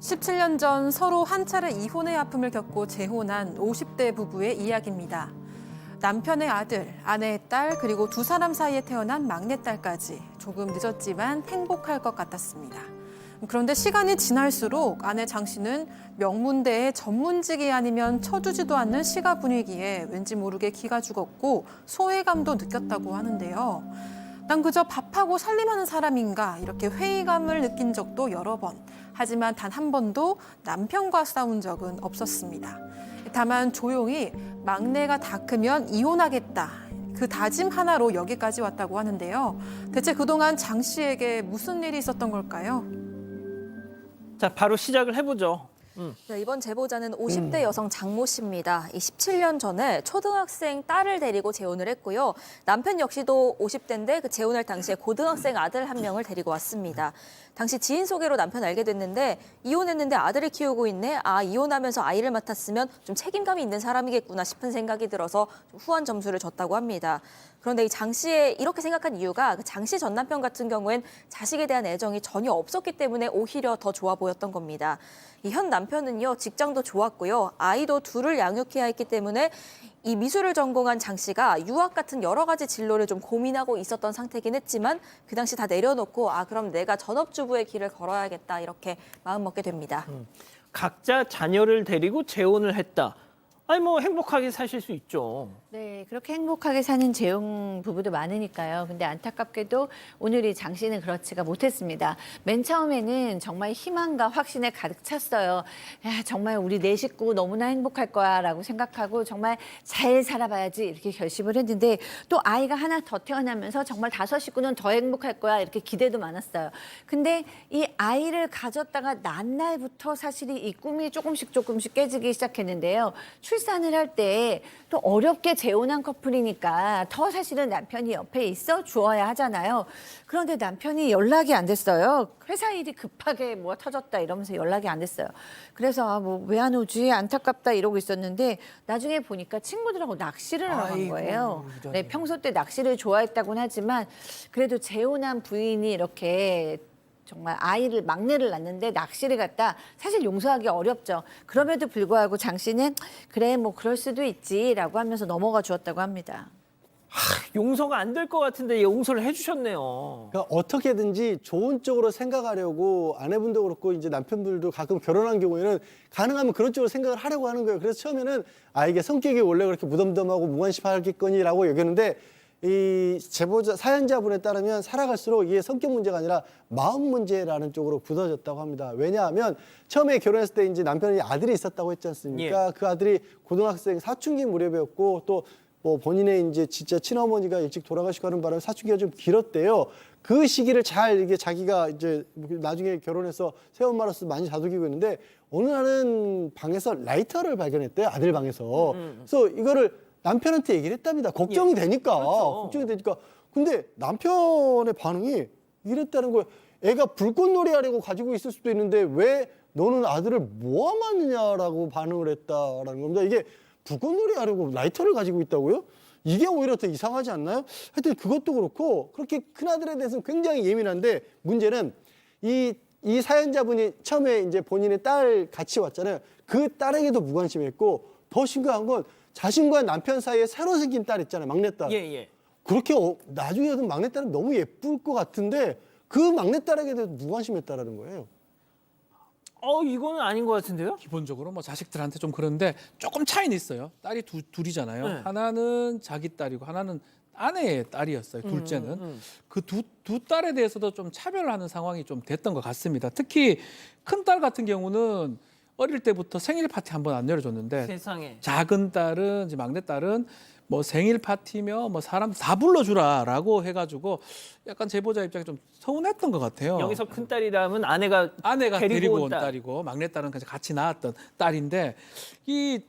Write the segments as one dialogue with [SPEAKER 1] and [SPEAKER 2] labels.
[SPEAKER 1] 17년 전 서로 한 차례 이혼의 아픔을 겪고 재혼한 50대 부부의 이야기입니다. 남편의 아들, 아내의 딸, 그리고 두 사람 사이에 태어난 막내딸까지 조금 늦었지만 행복할 것 같았습니다. 그런데 시간이 지날수록 아내 장 씨는 명문대의 전문직이 아니면 쳐주지도 않는 시가 분위기에 왠지 모르게 기가 죽었고 소외감도 느꼈다고 하는데요. 난 그저 밥하고 살림하는 사람인가 이렇게 회의감을 느낀 적도 여러 번. 하지만 단 한 번도 남편과 싸운 적은 없었습니다. 다만 조용히 막내가 다 크면 이혼하겠다. 그 다짐 하나로 여기까지 왔다고 하는데요. 대체 그동안 장 씨에게 무슨 일이 있었던 걸까요?
[SPEAKER 2] 자, 바로 시작을 해보죠.
[SPEAKER 3] 네, 이번 제보자는 50대 여성 장모 씨입니다. 17년 전에 초등학생 딸을 데리고 재혼을 했고요. 남편 역시도 50대인데 그 재혼할 당시에 고등학생 아들 한 명을 데리고 왔습니다. 당시 지인 소개로 남편 알게 됐는데 이혼했는데 아들을 키우고 있네. 이혼하면서 아이를 맡았으면 좀 책임감이 있는 사람이겠구나 싶은 생각이 들어서 좀 후한 점수를 줬다고 합니다. 그런데 이 장 씨의 이렇게 생각한 이유가 장 씨 전 남편 같은 경우엔 자식에 대한 애정이 전혀 없었기 때문에 오히려 더 좋아 보였던 겁니다. 이 현 남편은요, 직장도 좋았고요. 아이도 둘을 양육해야 했기 때문에 이 미술을 전공한 장 씨가 유학 같은 여러 가지 진로를 좀 고민하고 있었던 상태긴 했지만 그 당시 다 내려놓고 그럼 내가 전업주부의 길을 걸어야겠다 이렇게 마음먹게 됩니다.
[SPEAKER 2] 각자 자녀를 데리고 재혼을 했다. 아니 뭐 행복하게 사실 수 있죠.
[SPEAKER 4] 네, 그렇게 행복하게 사는 재혼 부부도 많으니까요. 근데 안타깝게도 오늘 이 장 씨는 그렇지가 못했습니다. 맨 처음에는 정말 희망과 확신에 가득 찼어요. 야, 정말 우리 네 식구 너무나 행복할 거야라고 생각하고 정말 잘 살아봐야지 이렇게 결심을 했는데 또 아이가 하나 더 태어나면서 정말 5식구는 더 행복할 거야 이렇게 기대도 많았어요. 근데 이 아이를 가졌다가 난 날부터 사실 이 꿈이 조금씩 깨지기 시작했는데요. 출산을 할 때 또 어렵게 재혼한 커플이니까 더 사실은 남편이 옆에 있어 주어야 하잖아요. 그런데 남편이 연락이 안 됐어요. 회사 일이 급하게 뭐가 터졌다 이러면서 연락이 안 됐어요. 그래서 뭐 왜 안 오지 안타깝다 이러고 있었는데 나중에 보니까 친구들하고 낚시를 나간 거예요. 네, 평소 때 낚시를 좋아했다고는 하지만 그래도 재혼한 부인이 이렇게 정말 막내를 낳는데 낚시를 갔다 사실 용서하기 어렵죠. 그럼에도 불구하고 장 씨는 그래 뭐 그럴 수도 있지라고 하면서 넘어가 주었다고 합니다.
[SPEAKER 2] 용서가 안 될 것 같은데 용서를 해주셨네요.
[SPEAKER 5] 그러니까 어떻게든지 좋은 쪽으로 생각하려고 아내분도 그렇고 이제 남편분들도 가끔 결혼한 경우에는 가능하면 그런 쪽으로 생각을 하려고 하는 거예요. 그래서 처음에는 이게 성격이 원래 그렇게 무덤덤하고 무관심하겠거니라고 여겼는데 이 제보자 사연자분에 따르면 살아갈수록 이게 성격 문제가 아니라 마음 문제라는 쪽으로 굳어졌다고 합니다. 왜냐하면 처음에 결혼했을 때 이제 남편이 아들이 있었다고 했지 않습니까?
[SPEAKER 2] 예.
[SPEAKER 5] 그 아들이 고등학생 사춘기 무렵이었고 또 뭐 본인의 이제 진짜 친어머니가 일찍 돌아가시고 하는 바람에 사춘기가 좀 길었대요. 그 시기를 잘 이게 자기가 이제 나중에 결혼해서 새엄마로서 많이 다독이고 있는데 어느 날은 방에서 라이터를 발견했대요. 아들 방에서. 그래서 이거를 남편한테 얘기를 했답니다. 걱정이 되니까.
[SPEAKER 2] 그렇죠.
[SPEAKER 5] 걱정이 되니까. 근데 남편의 반응이 이랬다는 거예요. 애가 불꽃놀이 하려고 가지고 있을 수도 있는데 왜 너는 아들을 모함하느냐라고 반응을 했다라는 겁니다. 이게 불꽃놀이 하려고 라이터를 가지고 있다고요? 이게 오히려 더 이상하지 않나요? 하여튼 그것도 그렇고 그렇게 큰아들에 대해서는 굉장히 예민한데 문제는 이 사연자분이 처음에 이제 본인의 딸 같이 왔잖아요. 그 딸에게도 무관심했고 더 심각한 건 자신과 남편 사이에 새로 생긴 딸 있잖아요. 막내딸.
[SPEAKER 2] 예.
[SPEAKER 5] 그렇게 나중에는 막내딸은 너무 예쁠 것 같은데 그 막내딸에게 대해서 무관심했다라는 거예요.
[SPEAKER 2] 이거는 아닌 것 같은데요?
[SPEAKER 6] 기본적으로 뭐 자식들한테 좀 그런데 조금 차이는 있어요. 딸이 둘이잖아요.
[SPEAKER 2] 네.
[SPEAKER 6] 하나는 자기 딸이고 하나는 아내의 딸이었어요. 둘째는. 그 두 딸에 대해서도 좀 차별을 하는 상황이 좀 됐던 것 같습니다. 특히 큰 딸 같은 경우는 어릴 때부터 생일 파티 한 번 안 열어줬는데
[SPEAKER 2] 세상에.
[SPEAKER 6] 작은 딸은 이제 막내 딸은 뭐 생일 파티며 뭐 사람 다 불러주라라고 해가지고 약간 제보자 입장에 좀 서운했던 것 같아요.
[SPEAKER 2] 여기서 큰 딸이라면 아내가
[SPEAKER 6] 데리고 온
[SPEAKER 2] 딸.
[SPEAKER 6] 딸이고 막내 딸은 같이 낳았던 딸인데 이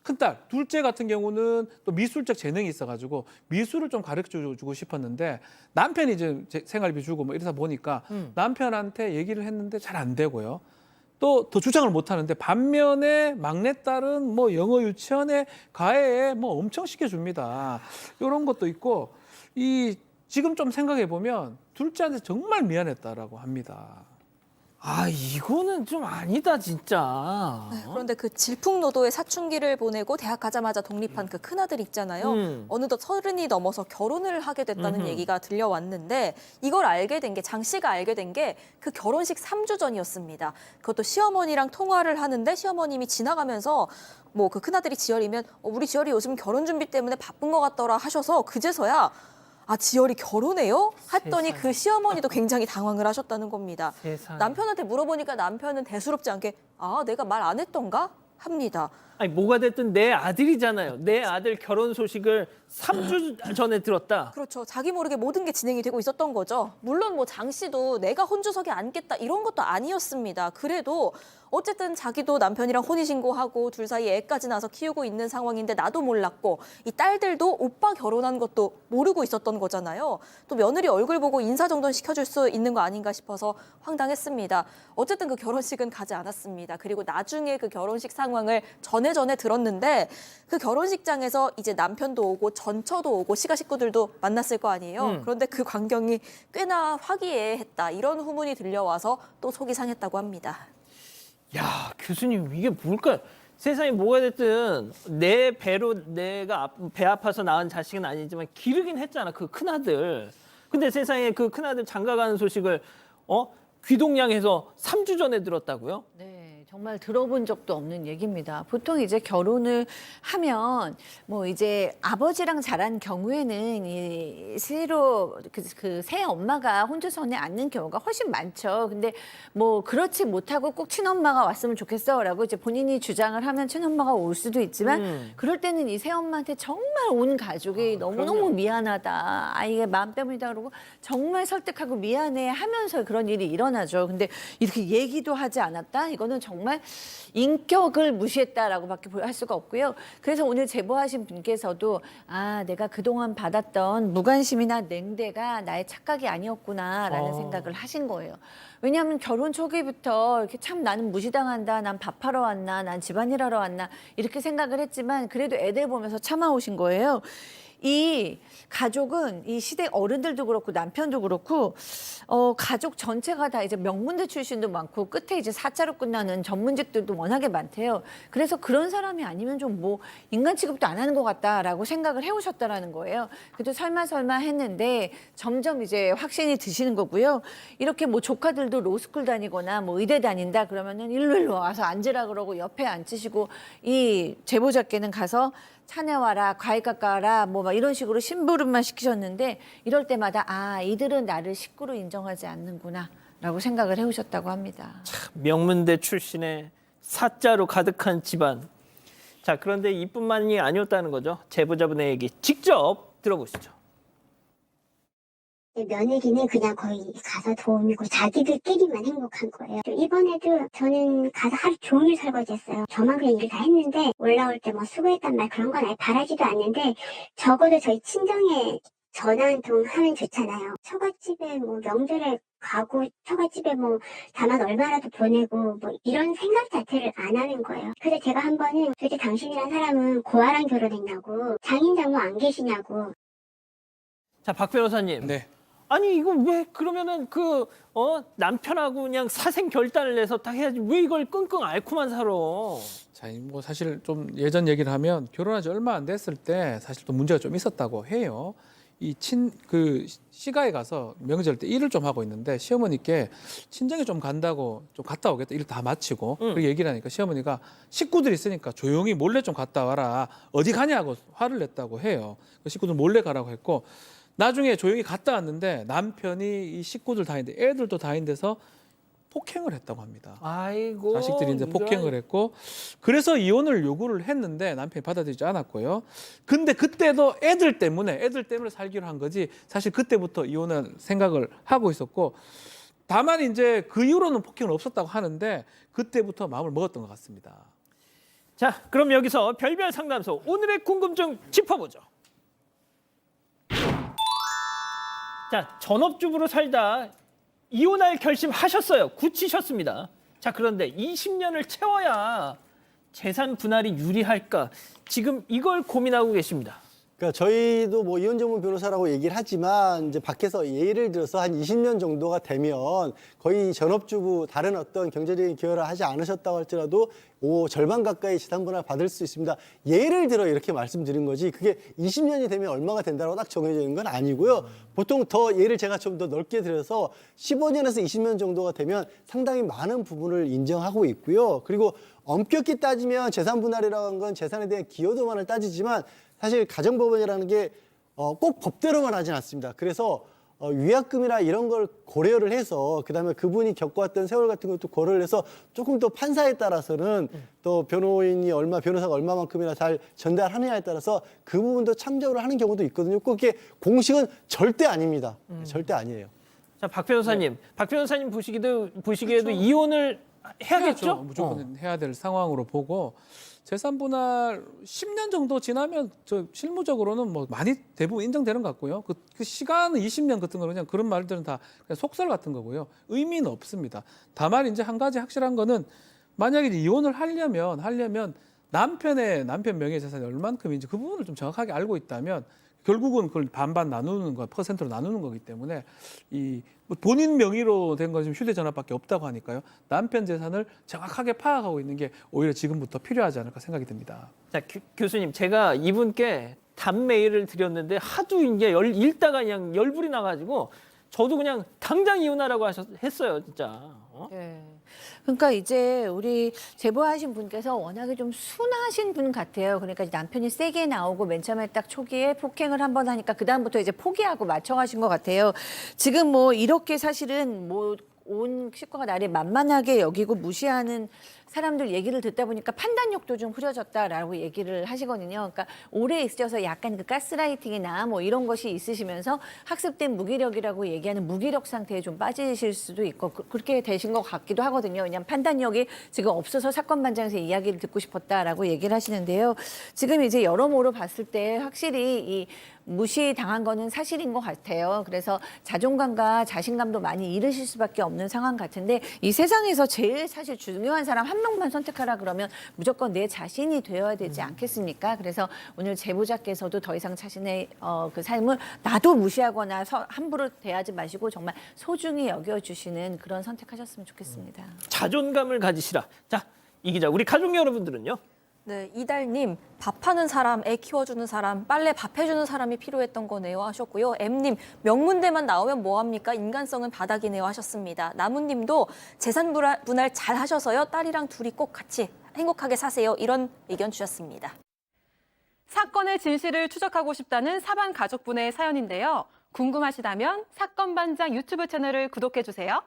[SPEAKER 6] 큰 딸, 둘째 같은 경우는 또 미술적 재능이 있어가지고 미술을 좀 가르쳐주고 싶었는데 남편이 이제 생활비 주고 뭐 이러다 보니까 남편한테 얘기를 했는데 잘 안 되고요. 또 더 주장을 못 하는데 반면에 막내딸은 뭐 영어 유치원에 과외에 뭐 엄청 시켜줍니다. 이런 것도 있고 지금 좀 생각해 보면 둘째한테 정말 미안했다라고 합니다.
[SPEAKER 2] 아, 이거는 좀 아니다, 진짜.
[SPEAKER 3] 그런데 그 질풍노도의 사춘기를 보내고 대학 가자마자 독립한 그 큰아들 있잖아요. 어느덧 30이 넘어서 결혼을 하게 됐다는 얘기가 들려왔는데 이걸 알게 된 게 장 씨가 알게 된 게 그 결혼식 3주 전이었습니다. 그것도 시어머니랑 통화를 하는데 시어머님이 지나가면서 뭐 그 큰아들이 지열이면 우리 지열이 요즘 결혼 준비 때문에 바쁜 것 같더라 하셔서 그제서야 아, 지열이 결혼해요? 했더니 그 시어머니도 굉장히 당황을 하셨다는 겁니다.
[SPEAKER 2] 세상에.
[SPEAKER 3] 남편한테 물어보니까 남편은 대수롭지 않게 아, 내가 말 안 했던가? 합니다.
[SPEAKER 2] 아니, 뭐가 됐든 내 아들이잖아요. 내 아들 결혼 소식을 3주 전에 들었다.
[SPEAKER 3] 그렇죠. 자기 모르게 모든 게 진행이 되고 있었던 거죠. 물론 뭐 장 씨도 내가 혼주석에 앉겠다 이런 것도 아니었습니다. 그래도 어쨌든 자기도 남편이랑 혼인신고하고 둘 사이에 애까지 낳아서 키우고 있는 상황인데 나도 몰랐고 이 딸들도 오빠 결혼한 것도 모르고 있었던 거잖아요. 또 며느리 얼굴 보고 인사 정도는 시켜줄 수 있는 거 아닌가 싶어서 황당했습니다. 어쨌든 그 결혼식은 가지 않았습니다. 그리고 나중에 그 결혼식 상황을 전에 들었는데 그 결혼식장에서 이제 남편도 오고 전처도 오고 시가 식구들도 만났을 거 아니에요. 그런데 그 광경이 꽤나 화기애애했다. 이런 후문이 들려와서 또 속이 상했다고 합니다.
[SPEAKER 2] 야, 교수님, 이게 뭘까요? 세상에 뭐가 됐든 내 배로 내가 배 아파서 낳은 자식은 아니지만 기르긴 했잖아, 그 큰아들. 근데 세상에 그 큰아들 장가가는 소식을 귀동냥해서 3주 전에 들었다고요?
[SPEAKER 4] 네, 정말 들어본 적도 없는 얘기입니다. 보통 이제 결혼을 하면 뭐 이제 아버지랑 자란 경우에는 이 새로 그 새 엄마가 혼주선에 앉는 경우가 훨씬 많죠. 근데 뭐 그렇지 못하고 꼭 친엄마가 왔으면 좋겠어라고 이제 본인이 주장을 하면 친엄마가 올 수도 있지만 그럴 때는 이 새 엄마한테 정말 온 가족이 너무너무
[SPEAKER 2] 그럼요.
[SPEAKER 4] 미안하다. 아이의 마음 때문이다 그러고 정말 설득하고 미안해 하면서 그런 일이 일어나죠. 근데 이렇게 얘기도 하지 않았다? 이거는 정말 인격을 무시했다라고밖에 할 수가 없고요. 그래서 오늘 제보하신 분께서도 아, 내가 그동안 받았던 무관심이나 냉대가 나의 착각이 아니었구나라는 생각을 하신 거예요. 왜냐하면 결혼 초기부터 이렇게 참 나는 무시당한다, 난 밥하러 왔나, 난 집안일하러 왔나 이렇게 생각을 했지만 그래도 애들 보면서 참아오신 거예요. 이 가족은 이 시대 어른들도 그렇고 남편도 그렇고 가족 전체가 다 이제 명문대 출신도 많고 끝에 이제 사자로 끝나는 전문직들도 워낙에 많대요. 그래서 그런 사람이 아니면 좀 뭐 인간 취급도 안 하는 것 같다라고 생각을 해오셨다라는 거예요. 그래도 설마 했는데 점점 이제 확신이 드시는 거고요. 이렇게 뭐 조카들도 로스쿨 다니거나 뭐 의대 다닌다 그러면은 일로 와서 앉으라 그러고 옆에 앉히시고 이 제보자께는 가서 차내 와라, 과일 깎아라, 뭐 막 이런 식으로 심부름만 시키셨는데 이럴 때마다 아, 이들은 나를 식구로 인정하지 않는구나라고 생각을 해오셨다고 합니다.
[SPEAKER 2] 명문대 출신의 사자로 가득한 집안. 자, 그런데 이뿐만이 아니었다는 거죠. 제보자분의 얘기 직접 들어보시죠.
[SPEAKER 7] 며느리는 그냥 거의 가서 도우미고 자기들끼리만 행복한 거예요. 이번에도 저는 가서 하루 종일 설거지했어요. 저만 그냥 일을 다 했는데 올라올 때 뭐 수고했단 말 그런 건 아예 바라지도 않는데 적어도 저희 친정에 전화 한 통 하면 좋잖아요. 처갓집에 뭐 명절에 가고 처갓집에 뭐 다만 얼마라도 보내고 뭐 이런 생각 자체를 안 하는 거예요. 그래서 제가 한 번은 도대체 당신이란 사람은 고아랑 결혼했냐고 장인 장모 안 계시냐고.
[SPEAKER 2] 자, 박 변호사님.
[SPEAKER 6] 네.
[SPEAKER 2] 아니, 이거 왜 그러면은 남편하고 그냥 사생 결단을 내서 딱 해야지 왜 이걸 끙끙 앓고만 살아?
[SPEAKER 6] 자, 뭐 사실 좀 예전 얘기를 하면 결혼한 지 얼마 안 됐을 때 사실 또 문제가 좀 있었다고 해요. 시가에 가서 명절 때 일을 좀 하고 있는데 시어머니께 친정에 좀 간다고 좀 갔다 오겠다 일 다 마치고 그렇게 얘기를 하니까 시어머니가 식구들 있으니까 조용히 몰래 좀 갔다 와라 어디 가냐고 화를 냈다고 해요. 그 식구들 몰래 가라고 했고 나중에 조용히 갔다 왔는데 남편이 이 식구들 다 있는데 애들도 다 있는데서 폭행을 했다고 합니다.
[SPEAKER 2] 아이고.
[SPEAKER 6] 자식들이 이제
[SPEAKER 2] 이런.
[SPEAKER 6] 폭행을 했고 그래서 이혼을 요구를 했는데 남편이 받아들이지 않았고요. 근데 그때도 애들 때문에 살기로 한 거지 사실 그때부터 이혼을 생각을 하고 있었고 다만 이제 그 이후로는 폭행은 없었다고 하는데 그때부터 마음을 먹었던 것 같습니다.
[SPEAKER 2] 자, 그럼 여기서 별별 상담소 오늘의 궁금증 짚어보죠. 자, 전업주부로 살다 이혼할 결심하셨어요. 굳히셨습니다. 자, 그런데 20년을 채워야 재산 분할이 유리할까? 지금 이걸 고민하고 계십니다.
[SPEAKER 5] 그러니까 저희도 뭐 이혼 전문 변호사라고 얘기를 하지만 이제 밖에서 예를 들어서 한 20년 정도가 되면 거의 전업주부 다른 어떤 경제적인 기여를 하지 않으셨다고 할지라도 절반 가까이 재산분할 받을 수 있습니다. 예를 들어 이렇게 말씀드린 거지 그게 20년이 되면 얼마가 된다고 딱 정해져 있는 건 아니고요. 보통 더 예를 제가 좀 더 넓게 드려서 15년에서 20년 정도가 되면 상당히 많은 부분을 인정하고 있고요. 그리고 엄격히 따지면 재산분할이라는 건 재산에 대한 기여도만을 따지지만 사실 가정법원이라는 게 꼭 법대로만 하진 않습니다. 그래서 위약금이나 이런 걸 고려를 해서 그다음에 그분이 겪어왔던 세월 같은 것도 고려를 해서 조금 더 판사에 따라서는 또 변호사가 얼마만큼이나 잘 전달하느냐에 따라서 그 부분도 참조를 하는 경우도 있거든요. 꼭 이게 공식은 절대 아닙니다. 절대 아니에요.
[SPEAKER 2] 자, 박 변호사님. 박 변호사님 보시기에도 이혼을 해야겠죠?
[SPEAKER 6] 해야죠. 무조건 해야 될 상황으로 보고 재산 분할 10년 정도 지나면 저 실무적으로는 뭐 많이 대부분 인정되는 것 같고요. 그 시간은 20년 같은 거는 그냥 그런 말들은 다 그냥 속설 같은 거고요. 의미는 없습니다. 다만 이제 한 가지 확실한 거는 만약에 이혼을 하려면 남편 명의 재산이 얼만큼인지 그 부분을 좀 정확하게 알고 있다면 결국은 그걸 반반 나누는 거, 퍼센트로 나누는 거기 때문에 뭐 본인 명의로 된 건 지금 휴대전화밖에 없다고 하니까요. 남편 재산을 정확하게 파악하고 있는 게 오히려 지금부터 필요하지 않을까 생각이 듭니다.
[SPEAKER 2] 자, 교수님, 제가 이분께 답메일을 드렸는데 하도 이제 읽다가 그냥 열불이 나가지고 저도 그냥 당장 이혼하라고 했어요, 진짜.
[SPEAKER 4] 네. 그러니까 이제 우리 제보하신 분께서 워낙에 좀 순하신 분 같아요. 그러니까 남편이 세게 나오고 맨 처음에 딱 초기에 폭행을 한번 하니까 그다음부터 이제 포기하고 맞춰가신 것 같아요. 지금 뭐 이렇게 사실은 뭐 온 식구가 나를 만만하게 여기고 무시하는 사람들 얘기를 듣다 보니까 판단력도 좀 흐려졌다라고 얘기를 하시거든요. 그러니까 오래 있으셔서 약간 그 가스라이팅이나 뭐 이런 것이 있으시면서 학습된 무기력이라고 얘기하는 무기력 상태에 좀 빠지실 수도 있고 그렇게 되신 것 같기도 하거든요. 왜냐하면 판단력이 지금 없어서 사건 반장에서 이야기를 듣고 싶었다라고 얘기를 하시는데요. 지금 이제 여러모로 봤을 때 확실히 이 무시당한 거는 사실인 것 같아요. 그래서 자존감과 자신감도 많이 잃으실 수밖에 없는 상황 같은데 이 세상에서 제일 사실 중요한 사람 한 명만 선택하라 그러면 무조건 내 자신이 되어야 되지 않겠습니까? 그래서 오늘 제보자께서도 더 이상 자신의 그 삶을 나도 무시하거나 함부로 대하지 마시고 정말 소중히 여겨주시는 그런 선택하셨으면 좋겠습니다.
[SPEAKER 2] 자존감을 가지시라. 자, 이 기자, 우리 가족 여러분들은요?
[SPEAKER 3] 네, 이달님, 밥하는 사람, 애 키워주는 사람, 빨래 밥 해주는 사람이 필요했던 거네요 하셨고요. M님, 명문대만 나오면 뭐합니까? 인간성은 바닥이네요 하셨습니다. 나무님도 재산 분할 잘 하셔서요. 딸이랑 둘이 꼭 같이 행복하게 사세요. 이런 의견 주셨습니다.
[SPEAKER 1] 사건의 진실을 추적하고 싶다는 사반 가족분의 사연인데요. 궁금하시다면 사건반장 유튜브 채널을 구독해주세요.